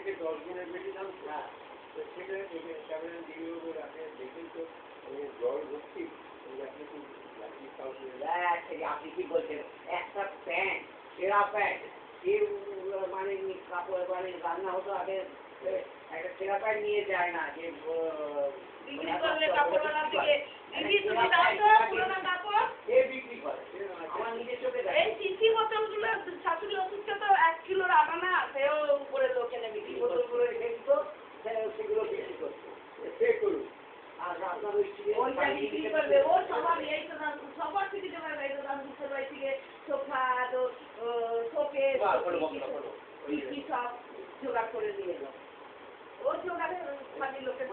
থেকে 10 দিনের বেশি দাম। হ্যাঁ, তো সেটা ক্যামেরা দিয়ে রাখে দেখেন তো জল ভর্তি আপনি কি আপনি কি বলছেন একটা প্যান্ট সেরা প্যান্ট মানে কাপড় মানে রান্না হতো আগে একটা সেরা প্যান্ট নিয়ে যায় না যে আমার নিজের চোখে এই চিঠি বোতলগুলো শাশুড়ি অসুস্থ তো 1 কিলোর আটা না সেও উপরে লোকে নেবে চিঠি বোতলগুলো রেখে দিত সেগুলো বিক্রি করতো সে করুন আর আপনার ওইটা বিক্রি করবে ও সবার এই তো সবার থেকে দেওয়ার এই তো দুঃখের বাড়ি থেকে সোফা তো শোকে কি সব জোগাড় করে দিয়ে এলো ও জোগাড়ে মানে লোকের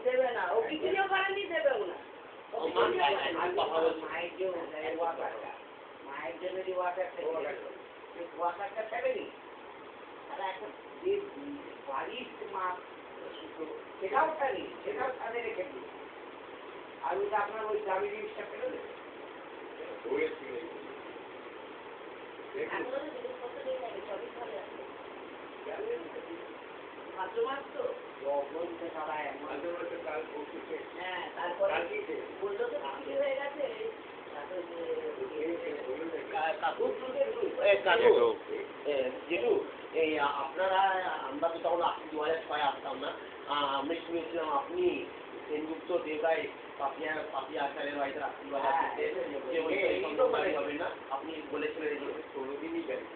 দেবে না ও বিক্রিও করেনি দেবেও না মায়ের জন্য ওয়াটারটা ফেলেনি আর এখন যে বাড়ির মাছ সেটাও ফেলেনি সেটাও ছাদে রেখে দিই আর ওটা আপনার ওই দামি জিনিসটা ফেলে দেবে ভাদ্র মাস তো হ্যাঁ তারপরে বললো তো বিক্রি হয়ে গেছে আপনারা আমরা তো তখন 2006 আসতাম না আমি শুনেছিলাম আপনি সেনগুপ্ত দেবরায় পাপিয়া আচারের বাড়িতে রাত্রিবেলা হবে না আপনি বলেছিলেন 15 দিনই জানি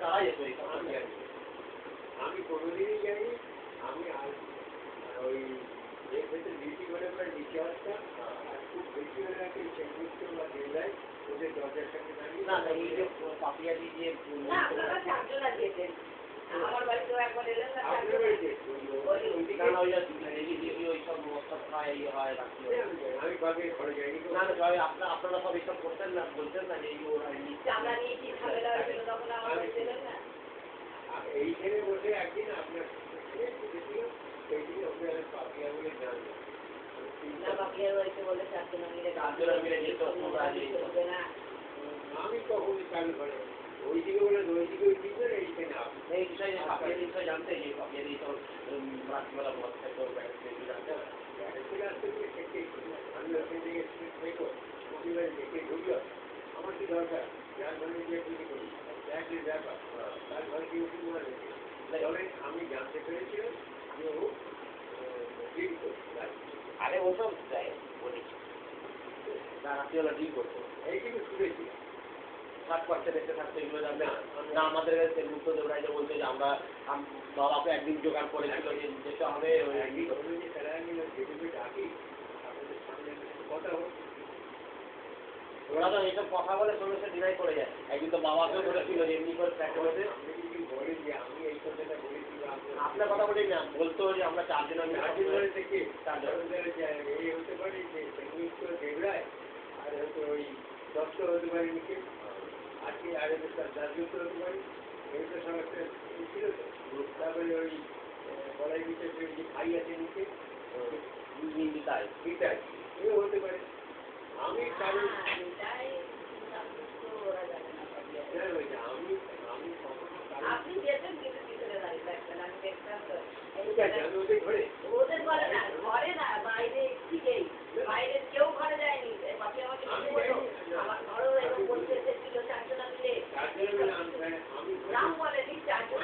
কারা যেত আমি 15 দিনই জানি আমি ওই ডিউটি করে নিচে আসতাম আর খুব বেশি হয়ে গেছে সেনগুপ্ত বা দেবরায় ওদের দরজার সামনে দাঁড়িয়ে না এই যে পাপিয়া দিয়ে আপনারা 4 জন দিয়েছেন আমার বাড়িতেও একবার এলেন না আমি কবে ঘরে যাইনি না আপনারা সব এইসব করতেন না বলতেন না যে এইখানে বসে একদিন আপনার পাপিয়া বলে জান আমি কখন চালু করে ওই দিকে বলে ওই দিকে ওই দিকে এইখানে এই বিষয়ে জানতে যে পাপিয়া দিয়ে তো রাত্রিবেলা মদ খাইতো জানতে না আমি ওখান থেকে দেখো পরিবারে দেখে ঢুকলো আমার কি দরকার যার ঘরে গিয়ে চুরি করি একই ব্যাপার তার ঘরে গিয়ে উঠি মারে তবে আমি জানতে পেরেছিলাম যে ও ডিল করছে আরে ওসব বলেছি রাত্রিবেলা ডিল করতো এই কিন্তু শুনেছি কাজ করতে দেখতে থাকতে এগুলো জানবে না আমাদের কাছে মুক্ত দেবরাই যে বলছে যে আমরা বাবাকে একদিন জোগাড় করেছিল যে যেতে হবে ওই একদিন ডাকি আপনাদের সামনে কথা হচ্ছে ওরা তো এইসব কথা বলে সঙ্গে ডিনাই করে যায় একদিন তো বাবাকেও বলেছিল যে এমনি করে ট্র্যাক করেছে বলি যে আমি এই কথাটা বলেছি আপনার কথা বলি না বলতো যে আমরা 4 জন আমি 4 জন ধরে থেকে 4 জন এই হতে পারে যে দেবরায় আর হয়তো ওই 10 হতে পারে নিচে আজকে আগে দার্জিলিং হতে পারে এই তো সব একটা ছিল তো তারপরে ওই বলাই নিচে যে ভাই আছে নিচে নিতাই এ হতে পারে আমি কারণ আপনি যেতেন ভিতরে দাঁড়িয়ে থাকতেন আমি দেখতাম তো ওদের ঘরে না বাইরে ঠিকই বাইরে কেউ ঘরে যায়নি বাকি আমাকে আমার ঘরেও এরকম বলতে এসেছিল 4 জন মিলে নাম বলেনি 4 জন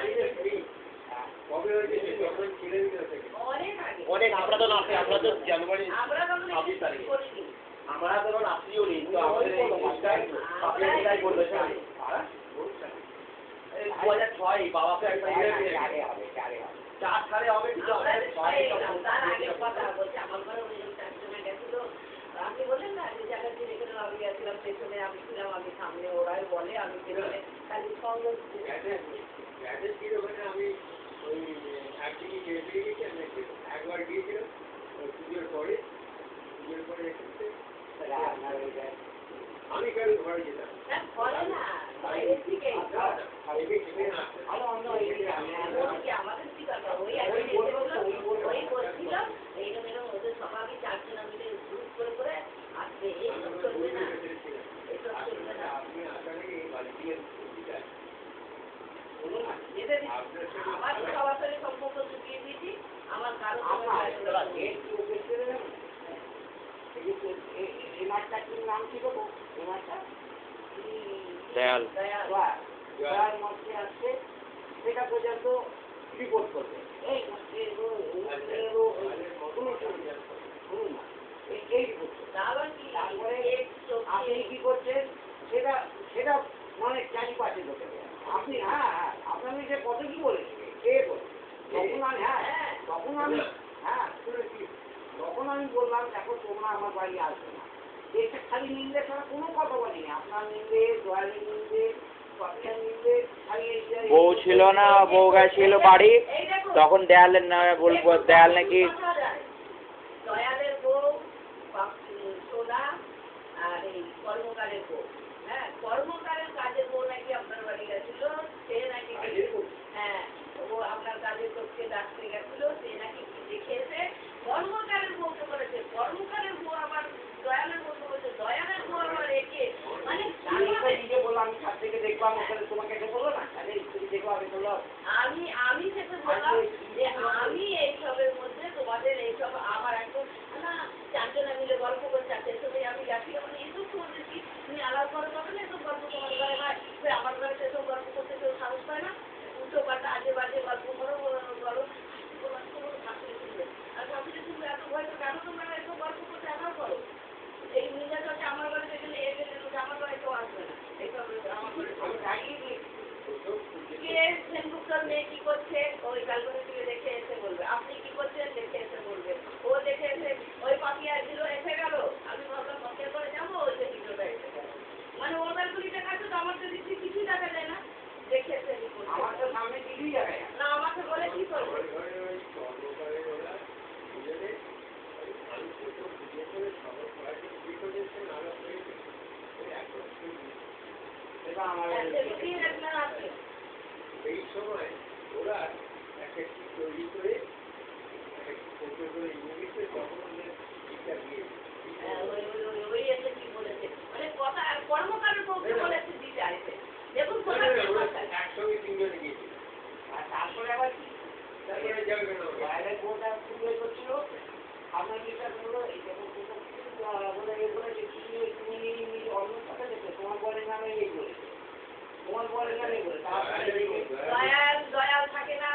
অনেক আমরা তো নাচে আমরা তো জানুয়ারি 26 তারিখ আমরা ধরুন আসিও নি তো আমাদের এই বললো 2006 বাবাকে একটা চার সাড়ে হবে আপনি বললেন না যে জায়গা দিয়ে রেখে আমি গেছিলাম পেছনে আমি ছিলাম আমি সামনে ওরাই বলে আমি পেছনে খালি সঙ্গে আমি ওই একদিকে বেরিয়ে গেছি আমি একবার গিয়েছিলাম পুজোর পরে আমি কারো ঘরে যেতাম আমাদের কি কথা ওই বলছিলাম এইরকম এরকম ওদের সবাই 4 জন মিলে গ্রুপ করে আসবে এই চলবে না আপনি আসলে এই বাড়ি দিয়ে মাছটা কি নাম ছিল গো? এই মাছটা দয়াল। দয়াল মন্ত্রী আসছে, সেটা পর্যন্ত রিপোর্ট করবে। এই শুনুন না, এই রিপোর্ট তারপরে আপনি কি করছেন সেটা সেটা মানে চারিপাশে করতে হবে। আপনি আপনার যে কত কি বলেছে কে বলে তখন আমি তখন আমি বললাম দেখো তোমরা আমার বাড়ি আসবে না, এটা খালি নিন্দে ছাড়া কোনো কথা বলিনি। আপনার নিন্দে, দয়ালের নিন্দে, সবটার নিন্দে, খালি বউ ছিল না, বউ গেছিল বাড়ি, তখন দেয়ালের নামে বলবো দেয়াল নাকি দয়ালের বউ, সোনা আর এই কর্মকারের বউ। হ্যাঁ, কর্মকারের কাজের বউ নাকি আপনার বাড়ি গেছিল, সে নাকি হ্যাঁ ও আপনার কাজের লোককে ডাকতে গেছিল, সে নাকি দেখে এসে কর্মকারের বউকে বলেছে, কর্মকারের বউ আবার দয়ালের বউকে বলেছে, দয়ালের বউ আবার একে মানে নিজে বললাম আমি ছাদ থেকে দেখলাম ওখানে তোমাকে এসে বললো না দেখো আমি বললাম আমি সেটা বললাম যে আমি এইসবের মধ্যে তোমাদের এইসব আমার একদম না চারজনে মিলে গল্প করছে সেই সময় আমি গেছি মানে এইসব করতেছি তুমি আলাপ করে পাবে না এসব গল্প তোমার ঘরে হয় আমার ঘরে সেসব গল্প করতে কেউ সাহস পায় না উল্টো পাল্টা আজে বাজে গল্প করো বলো শাশুড়ি শুনবে আর শাশুড়ি শুনবে এত ভয় তো কেন তোমরা এসব গল্প করতে আমার করো এই নিজের কাছে আমার বাড়িতে গেলে এসে আমার বাড়ি কেউ আসবে না এইসব আমার ঘরে আমি দাঁড়িয়ে দিয়েছি কে ফেসবুকের মেয়ে কি করছে ওই ব্যালকনি থেকে দেখে এসে বলবে আপনি কি করছেন দেখে এসে বলবে ও দেখে এসে ওই পাপিয়া ছিল এসে গেল আমি ভাবলাম পাপিয়া করে যাবো ওই যে ভিডিওটা এসে গেল মানে ওর ব্যালকনিটা কাছে তো আমার তো দেখছি কিছুই দেখা যায় না দেখে এসে আমার তো সামনে কিছুই দেখা যায় না আমাকে বলে কি করবো সেটা আমার এই সময় ওরা একটা কি তৈরি করে একটা ফটো করে ইংলিশে তখন ওদের এটা দিয়ে ওই এসে কি বলেছে মানে কথা কর্মকারের পক্ষে বলেছে দিতে আসবে দেখুন একসঙ্গে তিনজনে গিয়েছে আর তারপরে আবার কি তারপরে যাবে কেন বাইরের বউটা খুলে করছিল আপনার বিশ্বাস হলো এই যখন বলে এগুলো যে তুমি অন্য কথা দেখো তোমার বরের নামে এই বলেছে তোমার বরের নামে বলে দয়াল থাকে না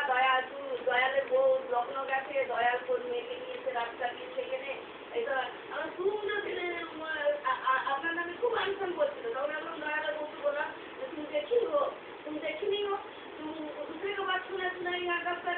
দয়ালের বউ লগ্ন গেছে দয়াল কোন মেয়েকে নিয়েছে রাস্তা দিয়ে সেখানে এটা আমার আপনার নামে খুব আনসান করছিল তখন এখন দয়ালের বউকে বললাম তুমি দেখিনি তুমি दूसरे को बात सुना सुनाई रास्ता